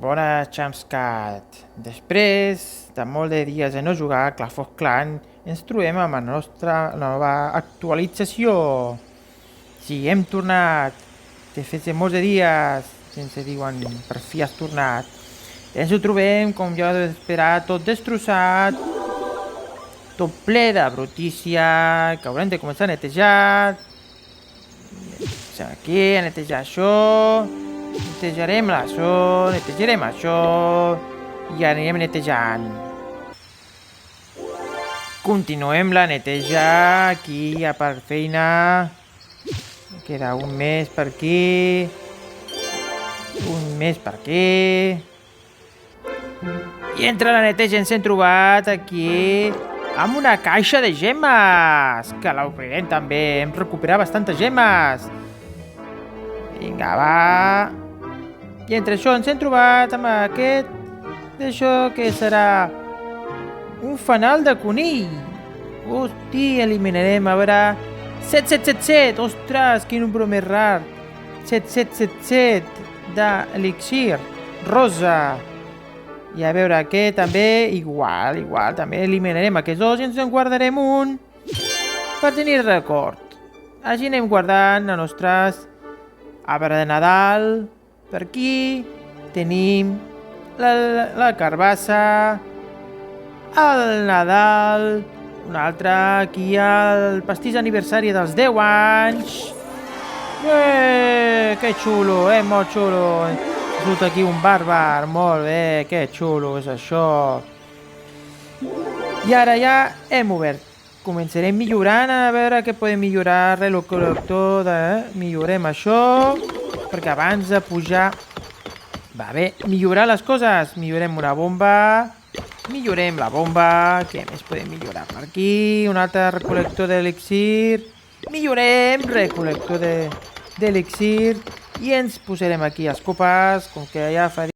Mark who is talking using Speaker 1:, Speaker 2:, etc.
Speaker 1: bona Chamscat. Després de molt de dies de no jugar a Clash of Clans, ens trobem amb la nostra nova actualització. Sí, hem tornat. De fet, de molts de dies, sense diuen, per fi has tornat. Ens ho trobem, com ja heu d'esperar, tot destrossat, tot ple de brutícia, que haurem de començar a netejar. Aquí, a netejar això, netejarem això i anirem netejant. Continuem la neteja aquí a part feina. Queda un més per aquí, un més per aquí. I entre la neteja ens hem trobat aquí amb una caixa de gemmes, que l'obrirem també, hem recuperat bastantes gemmes. Vinga, va. I entre això ens hem trobat amb aquest, d'això que serà un fanal de conill. Hosti, eliminarem, a veure... 7777, ostres, quin número més rar. 7777 d'elixir rosa. I a veure, aquest també, igual, també eliminarem aquests dos i ens en guardarem un per tenir record. Així anem guardant els nostres arbre de Nadal. Per aquí tenim la carbassa, el Nadal, un altre aquí el pastís aniversari dels 10 anys. Que xulo, molt xulo. Surt aquí un bàrbar, molt bé, que xulo és això. I ara ja hem obert. Començarem millorant, a veure què podem millorar. Reloj col·lector, millorem això, perquè abans de pujar... Va bé, millorar les coses. Millorem una bomba, millorem la bomba, què més podem millorar per aquí? Un altre recol·lector d'elixir, millorem recol·lector d'elixir, i ens posarem aquí les copes, com que ja fa